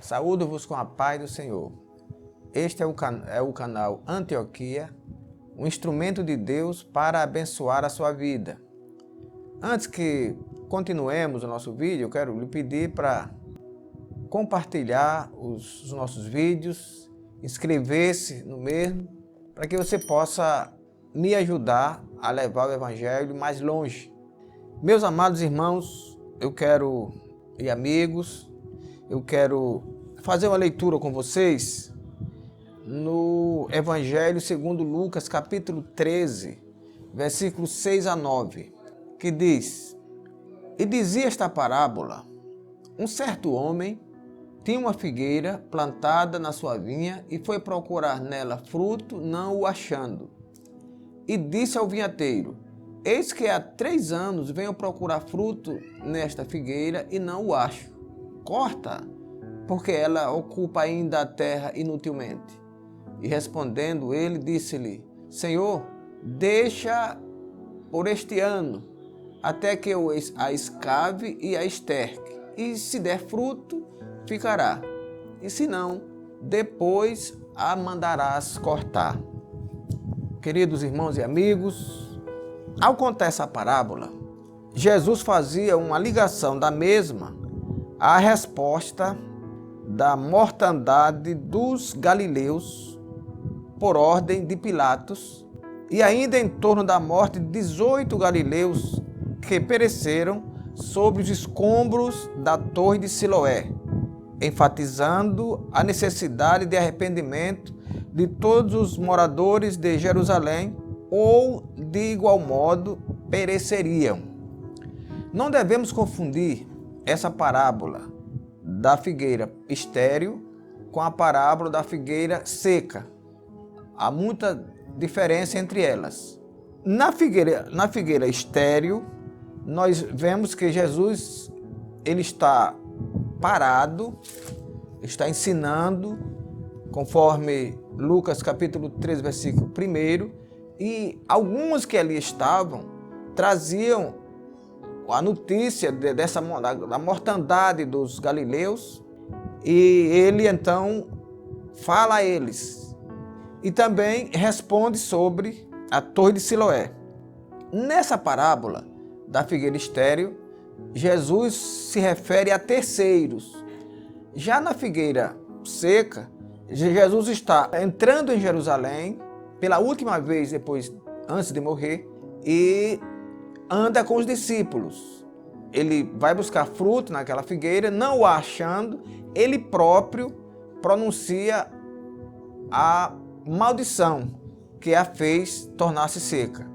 Saúdo-vos com a paz do Senhor. Este é o canal Antioquia, um instrumento de Deus para abençoar a sua vida. Antes que continuemos o nosso vídeo, eu quero lhe pedir para compartilhar os nossos vídeos, inscrever-se no mesmo, para que você possa me ajudar a levar o Evangelho mais longe. Meus amados irmãos, e amigos, eu quero fazer uma leitura com vocês no Evangelho segundo Lucas, capítulo 13, versículos 6 a 9, que diz: E dizia esta parábola: um certo homem tinha uma figueira plantada na sua vinha e foi procurar nela fruto, não o achando. E disse ao vinhateiro: Eis que há 3 anos venho procurar fruto nesta figueira e não o acho. Corta, porque ela ocupa ainda a terra inutilmente. E respondendo ele, disse-lhe: Senhor, deixa por este ano, até que eu a escave e a esterque. E se der fruto, ficará. E se não, depois a mandarás cortar. Queridos irmãos e amigos, ao contar essa parábola, Jesus fazia uma ligação da mesma à resposta da mortandade dos galileus por ordem de Pilatos e ainda em torno da morte de 18 galileus que pereceram sobre os escombros da torre de Siloé, enfatizando a necessidade de arrependimento de todos os moradores de Jerusalém, ou de igual modo pereceriam. Não devemos confundir essa parábola da figueira estéril com a parábola da figueira seca. Há muita diferença entre elas. Na figueira estéril, nós vemos que Jesus ele está parado, está ensinando, conforme Lucas capítulo 3, versículo 1, e alguns que ali estavam traziam a notícia da mortandade dos galileus, e ele então fala a eles e também responde sobre a torre de Siloé. Nessa parábola da figueira estéril, Jesus se refere a terceiros. Já na figueira seca, Jesus está entrando em Jerusalém pela última vez antes de morrer, e anda com os discípulos. Ele vai buscar fruto naquela figueira, não o achando, ele próprio pronuncia a maldição que a fez tornar-se seca.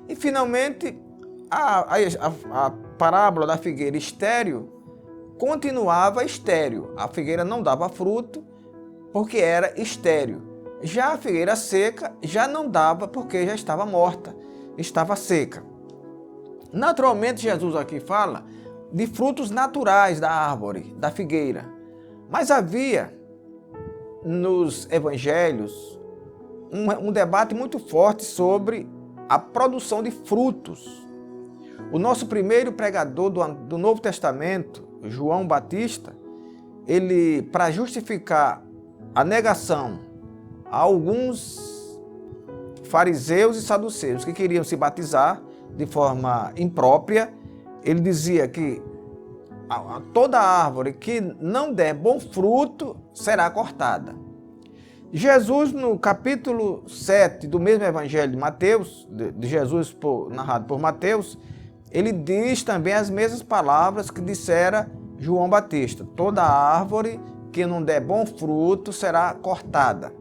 E finalmente, a parábola da figueira estéril continuava estéril. A figueira não dava fruto porque era estéril. Já a figueira seca já não dava porque já estava morta, estava seca. Naturalmente, Jesus aqui fala de frutos naturais da árvore, da figueira. Mas havia nos evangelhos um debate muito forte sobre a produção de frutos. O nosso primeiro pregador do Novo Testamento, João Batista, ele, para justificar a negação a alguns fariseus e saduceus que queriam se batizar de forma imprópria, ele dizia que toda árvore que não der bom fruto será cortada. Jesus, no capítulo 7 do mesmo evangelho de Mateus, de Jesus narrado por Mateus, ele diz também as mesmas palavras que dissera João Batista: toda árvore que não der bom fruto será cortada.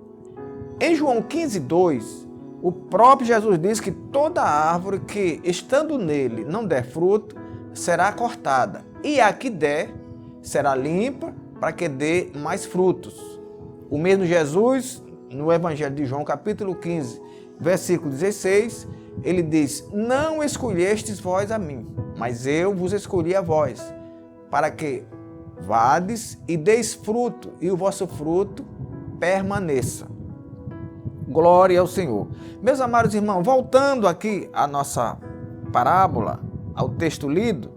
Em João 15:2, o próprio Jesus diz que toda árvore que, estando nele, não der fruto, será cortada. E a que der, será limpa para que dê mais frutos. O mesmo Jesus, no Evangelho de João, capítulo 15, versículo 16, ele diz: Não escolhestes vós a mim, mas eu vos escolhi a vós, para que vades e deis fruto, e o vosso fruto permaneça. Glória ao Senhor. Meus amados irmãos, voltando aqui à nossa parábola, ao texto lido,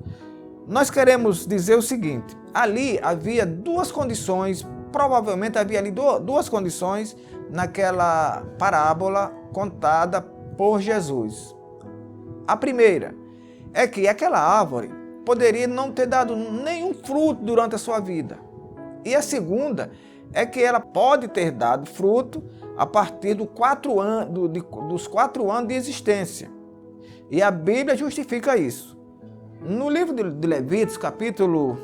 nós queremos dizer o seguinte: Ali havia duas condições, provavelmente havia ali duas condições naquela parábola contada por Jesus. A primeira é que aquela árvore poderia não ter dado nenhum fruto durante a sua vida. E a segunda é que ela pode ter dado fruto a partir dos 4 anos de existência. E a Bíblia justifica isso. No livro de Levíticos, capítulo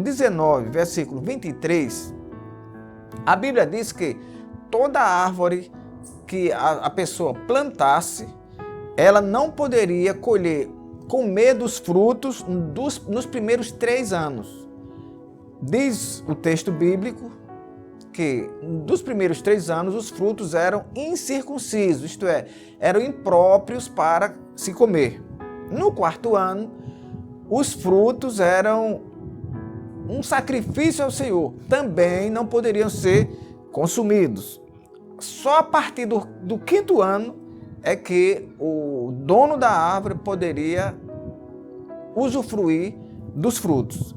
19, versículo 23, a Bíblia diz que toda árvore que a pessoa plantasse, ela não poderia comer dos frutos nos primeiros 3 anos. Diz o texto bíblico que dos primeiros 3 anos os frutos eram incircuncisos, isto é, eram impróprios para se comer. No 4º ano, os frutos eram um sacrifício ao Senhor, também não poderiam ser consumidos. Só a partir do 5º ano é que o dono da árvore poderia usufruir dos frutos.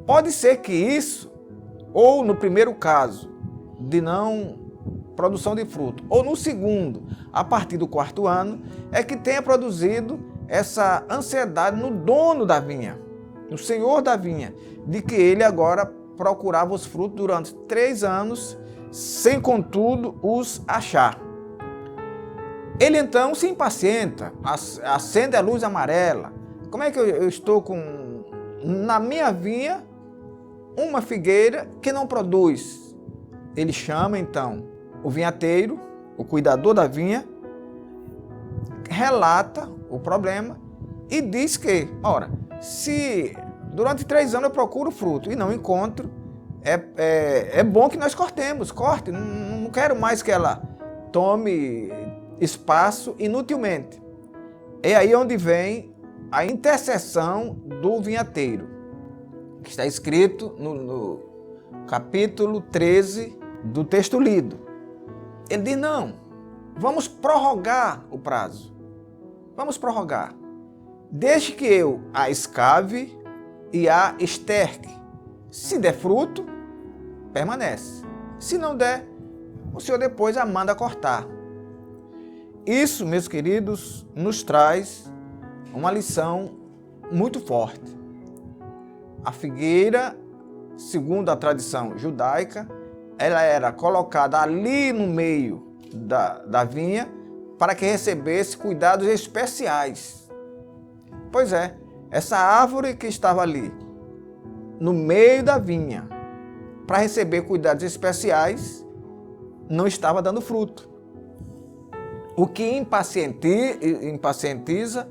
Pode ser que isso, ou no primeiro caso, de não produção de fruto, ou no segundo, a partir do 4º ano, é que tenha produzido essa ansiedade no dono da vinha, no senhor da vinha, de que ele agora procurava os frutos durante 3 anos, sem contudo os achar. Ele então se impacienta, acende a luz amarela. Como é que eu estou na minha vinha uma figueira que não produz? Ele chama então o vinhateiro, o cuidador da vinha, relata o problema e diz que, ora, se durante 3 anos eu procuro fruto e não encontro, é bom que nós corte, não quero mais que ela tome espaço inutilmente. É aí onde vem a intercessão do vinhateiro, que está escrito no capítulo 13 do texto lido. Ele diz, não, vamos prorrogar o prazo. Vamos prorrogar. Deixe que eu a escave e a esterque. Se der fruto, permanece. Se não der, o Senhor depois a manda cortar. Isso, meus queridos, nos traz uma lição muito forte. A figueira, segundo a tradição judaica, ela era colocada ali no meio da vinha para que recebesse cuidados especiais. Pois é, essa árvore que estava ali, no meio da vinha, para receber cuidados especiais, não estava dando fruto. O que impacientiza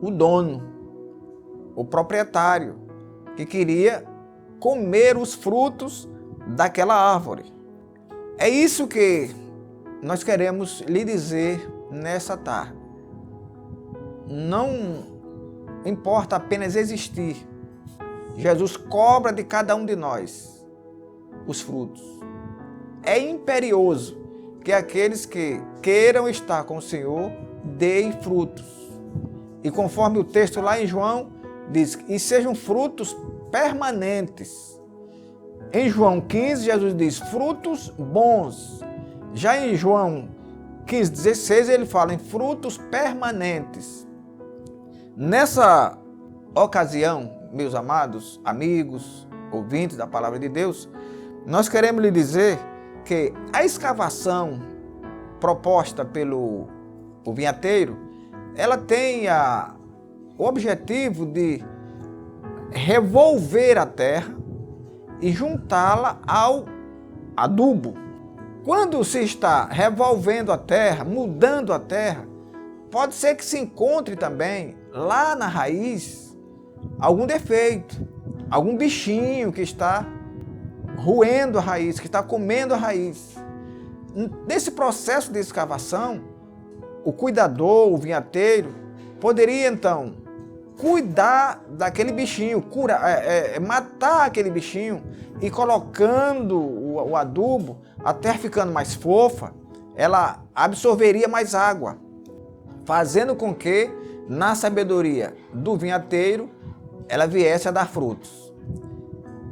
o dono, o proprietário, que queria comer os frutos daquela árvore. É isso que nós queremos lhe dizer nessa tarde. Não importa apenas existir. Jesus cobra de cada um de nós os frutos. É imperioso que aqueles que queiram estar com o Senhor deem frutos. E conforme o texto lá em João diz, e sejam frutos permanentes. Em João 15, Jesus diz, frutos bons. Já em João 15, 16, ele fala em frutos permanentes. Nessa ocasião, meus amados, amigos, ouvintes da Palavra de Deus, nós queremos lhe dizer que a escavação proposta pelo vinhateiro, ela tem o objetivo de revolver a terra e juntá-la ao adubo. Quando se está revolvendo a terra, mudando a terra, pode ser que se encontre também lá na raiz algum defeito, algum bichinho que está roendo a raiz, que está comendo a raiz. Nesse processo de escavação, o cuidador, o vinhateiro, poderia então cuidar daquele bichinho, matar aquele bichinho e colocando o adubo, a terra ficando mais fofa, ela absorveria mais água, fazendo com que, na sabedoria do vinhateiro, ela viesse a dar frutos.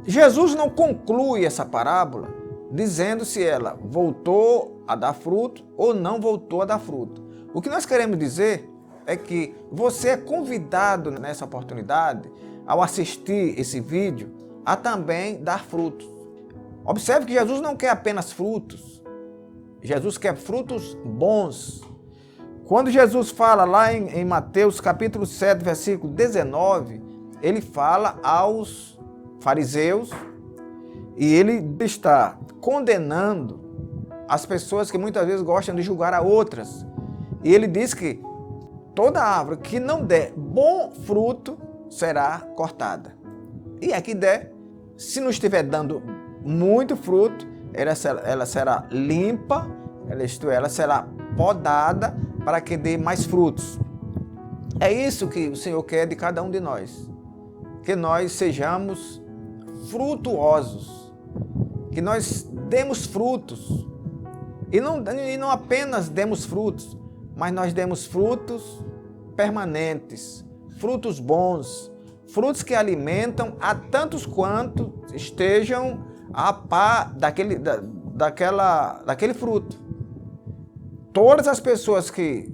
Jesus não conclui essa parábola dizendo se ela voltou a dar fruto ou não voltou a dar fruto. O que nós queremos dizer é que você é convidado nessa oportunidade, ao assistir esse vídeo, a também dar frutos. Observe que Jesus não quer apenas frutos. Jesus quer frutos bons. Quando Jesus fala lá em Mateus capítulo 7, versículo 19, ele fala aos fariseus e ele está condenando as pessoas que muitas vezes gostam de julgar a outras. E ele diz que toda árvore que não der bom fruto será cortada. E a que der, se não estiver dando muito fruto, ela será limpa, ela será podada para que dê mais frutos. É isso que o Senhor quer de cada um de nós. Que nós sejamos frutuosos, que nós demos frutos. E não apenas demos frutos, mas nós demos frutos permanentes, frutos bons, frutos que alimentam a tantos quanto estejam a par daquele fruto. Todas as pessoas que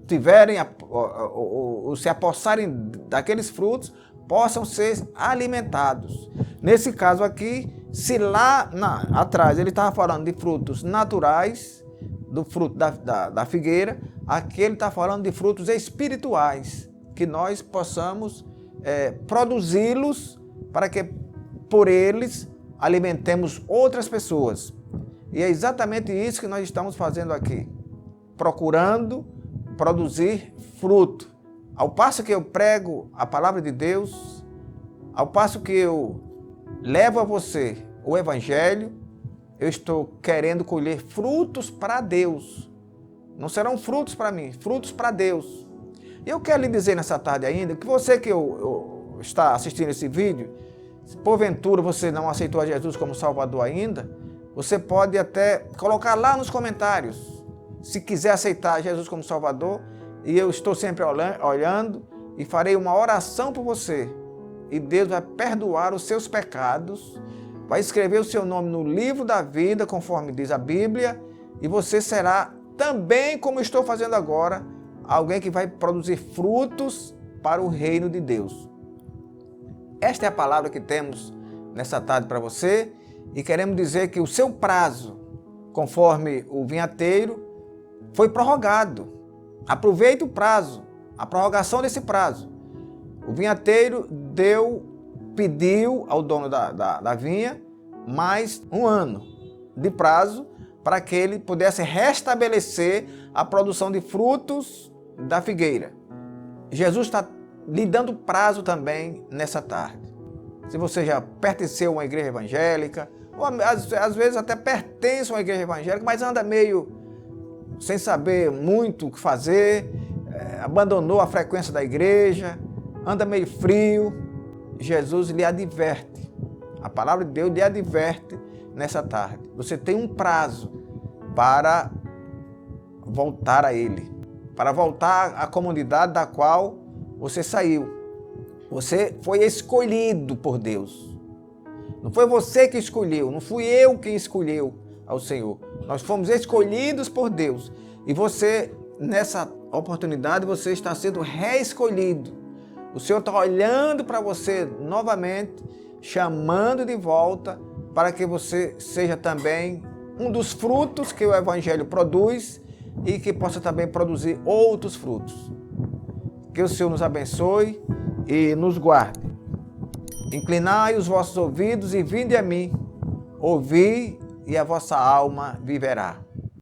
tiverem ou se apossarem daqueles frutos possam ser alimentados. Nesse caso aqui, se lá atrás ele estava falando de frutos naturais, do fruto da figueira, aqui ele está falando de frutos espirituais, que nós possamos produzi-los para que por eles alimentemos outras pessoas. E é exatamente isso que nós estamos fazendo aqui, procurando produzir fruto. Ao passo que eu prego a palavra de Deus, ao passo que eu levo a você o Evangelho, eu estou querendo colher frutos para Deus. Não serão frutos para mim, frutos para Deus. E eu quero lhe dizer nessa tarde ainda, que você que está assistindo esse vídeo, se porventura você não aceitou a Jesus como Salvador ainda, você pode até colocar lá nos comentários, se quiser aceitar Jesus como Salvador, e eu estou sempre olhando e farei uma oração por você. E Deus vai perdoar os seus pecados, vai escrever o seu nome no livro da vida, conforme diz a Bíblia, e você será também, como estou fazendo agora, alguém que vai produzir frutos para o reino de Deus. Esta é a palavra que temos nessa tarde para você, e queremos dizer que o seu prazo, conforme o vinhateiro, foi prorrogado. Aproveite o prazo, a prorrogação desse prazo. O vinhateiro pediu ao dono da vinha mais 1 ano de prazo para que ele pudesse restabelecer a produção de frutos da figueira. Jesus está lhe dando prazo também nessa tarde. Se você já pertenceu a uma igreja evangélica, ou às vezes até pertence a uma igreja evangélica, mas anda meio sem saber muito o que fazer, abandonou a frequência da igreja, anda meio frio, Jesus lhe adverte. A palavra de Deus lhe adverte nessa tarde. Você tem um prazo para voltar a Ele, para voltar à comunidade da qual você saiu. Você foi escolhido por Deus. Não foi você que escolheu, não fui eu quem escolheu ao Senhor. Nós fomos escolhidos por Deus. E você, nessa oportunidade, você está sendo reescolhido. O Senhor está olhando para você novamente, chamando de volta para que você seja também um dos frutos que o Evangelho produz e que possa também produzir outros frutos. Que o Senhor nos abençoe e nos guarde. Inclinai os vossos ouvidos e vinde a mim. Ouvi e a vossa alma viverá.